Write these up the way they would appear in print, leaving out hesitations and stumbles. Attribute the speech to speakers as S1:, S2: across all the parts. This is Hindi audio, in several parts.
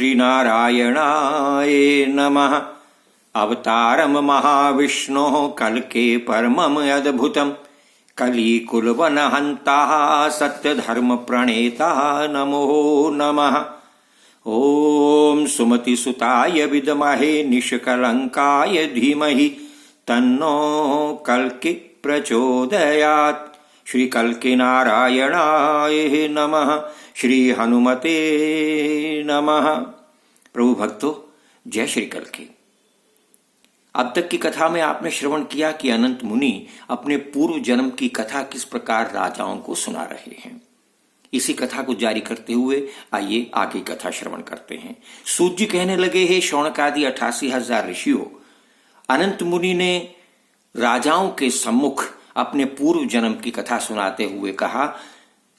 S1: श्रीनारायणाय नमः। अवतारम महाविष्णोः कल्के परमम् अद्भुतम् कलिकुलवनहन्ताः सत्यधर्मप्रणेताः नमो नमः। ॐ सुमतिसुताय विद्महे निष्कलङ्काय धीमहि तन्नो कल्कि प्रचोदयात्। श्री कल्कि नारायणाय नमः। श्री हनुमते नमः। प्रभु भक्तों, जय श्री कल्कि। अब तक की कथा में आपने श्रवण किया कि अनंत मुनि अपने पूर्व जन्म की कथा किस प्रकार राजाओं को सुना रहे हैं। इसी कथा को जारी करते हुए आइए आगे कथा श्रवण करते हैं। सूत जी कहने लगे, हे शौनकादि 88,000 ऋषियों, अनंत मुनि ने राजाओं के सम्मुख अपने पूर्व जन्म की कथा सुनाते हुए कहा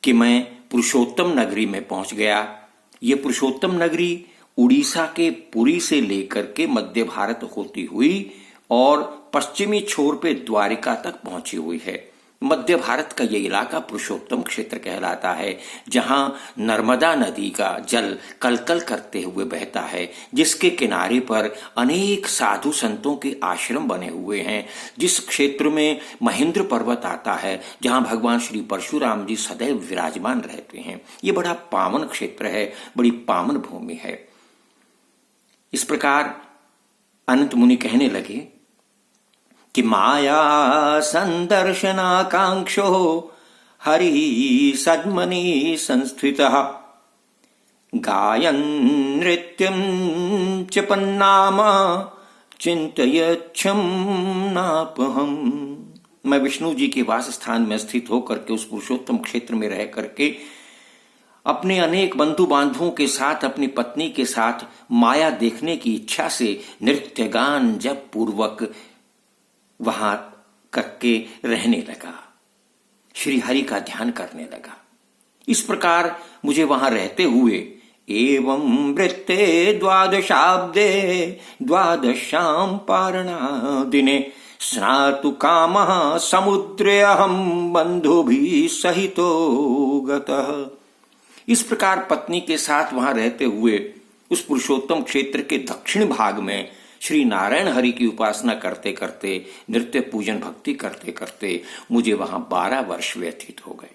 S1: कि मैं पुरुषोत्तम नगरी में पहुंच गया। ये पुरुषोत्तम नगरी उड़ीसा के पुरी से लेकर के मध्य भारत होती हुई और पश्चिमी छोर पे द्वारिका तक पहुंची हुई है। मध्य भारत का ये इलाका पुरुषोत्तम क्षेत्र कहलाता है, जहां नर्मदा नदी का जल कलकल करते हुए बहता है, जिसके किनारे पर अनेक साधु संतों के आश्रम बने हुए हैं, जिस क्षेत्र में महेंद्र पर्वत आता है, जहां भगवान श्री परशुराम जी सदैव विराजमान रहते हैं। ये बड़ा पावन क्षेत्र है, बड़ी पावन भूमि है। इस प्रकार अनंत मुनि कहने लगे कि माया संदर्शनाकांक्षो हरि सद्मनि संस्थितः गायन् नृत्यं च पन्नामा चिन्तयच्छं नापहम्। मैं विष्णु जी के वास स्थान में स्थित होकर के उस पुरुषोत्तम क्षेत्र में रह करके अपने अनेक बंधु बांधवों के साथ, अपनी पत्नी के साथ माया देखने की इच्छा से नृत्य गान जप पूर्वक वहां करके रहने लगा, श्री हरि का ध्यान करने लगा। इस प्रकार मुझे वहां रहते हुए एवं वृत्ते द्वादशाब्दे द्वादशां पारणा दिने स्नातु कामः समुद्रे अहं बंधुभिः सहितो गतः। इस प्रकार पत्नी के साथ वहां रहते हुए उस पुरुषोत्तम क्षेत्र के दक्षिण भाग में श्री नारायण हरि की उपासना करते करते, नृत्य पूजन भक्ति करते करते मुझे वहां 12 वर्ष व्यतीत हो गए।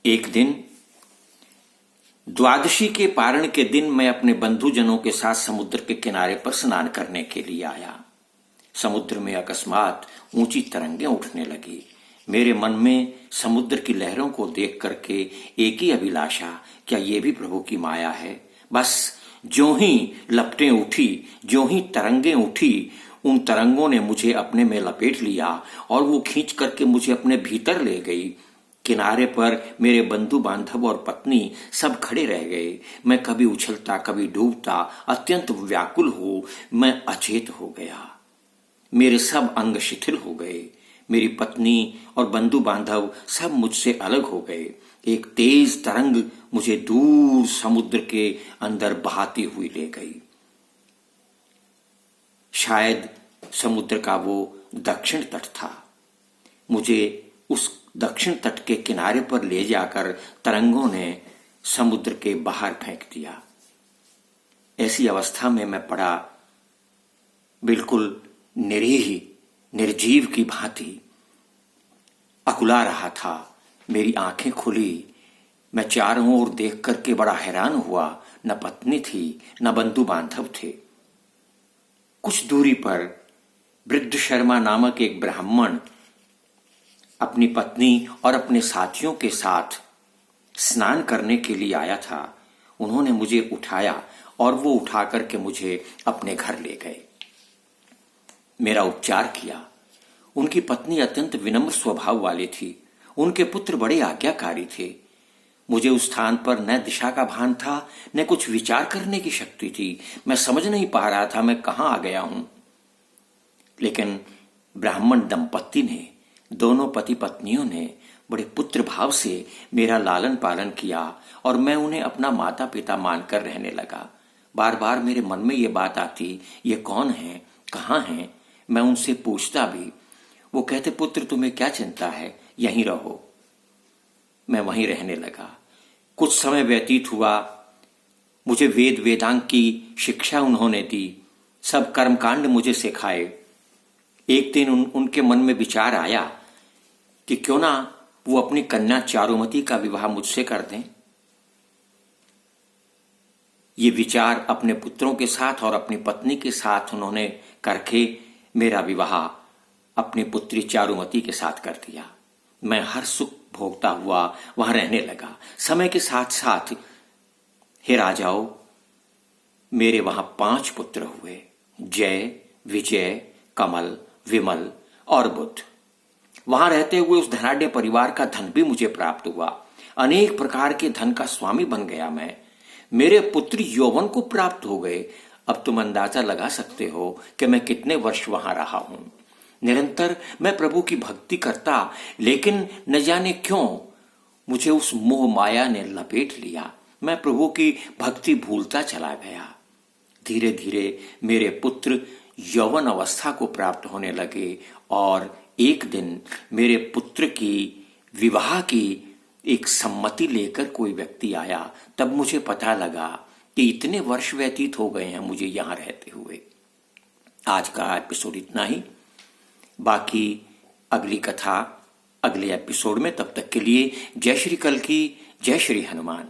S1: एक दिन द्वादशी के पारण के दिन मैं अपने बंधुजनों के साथ समुद्र के किनारे पर स्नान करने के लिए आया। समुद्र में अकस्मात ऊंची तरंगें उठने लगी। मेरे मन में समुद्र की लहरों को देख करके एक ही अभिलाषा, क्या ये भी प्रभु की माया है। बस ज्यों ही लपटें उठी, ज्यों ही तरंगें उठी, उन तरंगों ने मुझे अपने में लपेट लिया और वो खींच करके मुझे अपने भीतर ले गई। किनारे पर मेरे बंधु बांधव और पत्नी सब खड़े रह गए। मैं कभी उछलता, कभी डूबता, अत्यंत व्याकुल हो मैं अचेत हो गया। मेरे सब अंग शिथिल हो गए। मेरी पत्नी और बंधु बांधव सब मुझसे अलग हो गए। एक तेज तरंग मुझे दूर समुद्र के अंदर बहाती हुई ले गई। शायद समुद्र का वो दक्षिण तट था। मुझे उस दक्षिण तट के किनारे पर ले जाकर तरंगों ने समुद्र के बाहर फेंक दिया। ऐसी अवस्था में मैं पड़ा, बिल्कुल निरीह निर्जीव की भांति अकुला रहा था। मेरी आंखें खुली। मैं चारों ओर देख करके बड़ा हैरान हुआ। न पत्नी थी, न बंधु बांधव थे। कुछ दूरी पर वृद्ध शर्मा नामक एक ब्राह्मण अपनी पत्नी और अपने साथियों के साथ स्नान करने के लिए आया था। उन्होंने मुझे उठाया और वो उठा करके मुझे अपने घर ले गए। मेरा उपचार किया। उनकी पत्नी अत्यंत विनम्र स्वभाव वाली थी। उनके पुत्र बड़े आज्ञाकारी थे। मुझे उस स्थान पर न दिशा का भान था, न कुछ विचार करने की शक्ति थी। मैं समझ नहीं पा रहा था मैं कहां आ गया हूं। लेकिन ब्राह्मण दंपत्ति ने, दोनों पति पत्नियों ने बड़े पुत्र भाव से मेरा लालन पालन किया और मैं उन्हें अपना माता पिता मानकर रहने लगा। बार बार मेरे मन में ये बात आती, ये कौन है, कहाँ हैं। मैं उनसे पूछता भी। वो कहते, पुत्र तुम्हें क्या चिंता है, यहीं रहो। मैं वहीं रहने लगा। कुछ समय व्यतीत हुआ। मुझे वेद वेदांग की शिक्षा उन्होंने दी, सब कर्मकांड मुझे सिखाए। एक दिन उनके मन में विचार आया कि क्यों ना वो अपनी कन्या चारुमती का विवाह मुझसे कर दें। ये विचार अपने पुत्रों के साथ और अपनी पत्नी के साथ उन्होंने करके मेरा विवाह अपनी पुत्री चारुमती के साथ कर दिया। मैं हर सुख भोगता हुआ वहां रहने लगा। समय के साथ साथ हे राजाओं, मेरे वहां 5 पुत्र हुए, जय, विजय, कमल, विमल और बुद्ध। वहां रहते हुए उस धनाढ्य परिवार का धन भी मुझे प्राप्त हुआ। अनेक प्रकार के धन का स्वामी बन गया मैं। मेरे पुत्र यौवन को प्राप्त हो गए। अब तुम अंदाजा लगा सकते हो कि मैं कितने वर्ष वहां रहा हूं। निरंतर मैं प्रभु की भक्ति करता, लेकिन न जाने क्यों मुझे उस मोह माया ने लपेट लिया। मैं प्रभु की भक्ति भूलता चला गया। धीरे धीरे मेरे पुत्र यौवन अवस्था को प्राप्त होने लगे और एक दिन मेरे पुत्र की विवाह की एक सम्मति लेकर कोई व्यक्ति आया। तब मुझे पता लगा कि इतने वर्ष व्यतीत हो गए हैं मुझे यहां रहते हुए। आज का एपिसोड इतना ही, बाकी अगली कथा अगले एपिसोड में। तब तक के लिए जय श्री कल्की, जय श्री हनुमान।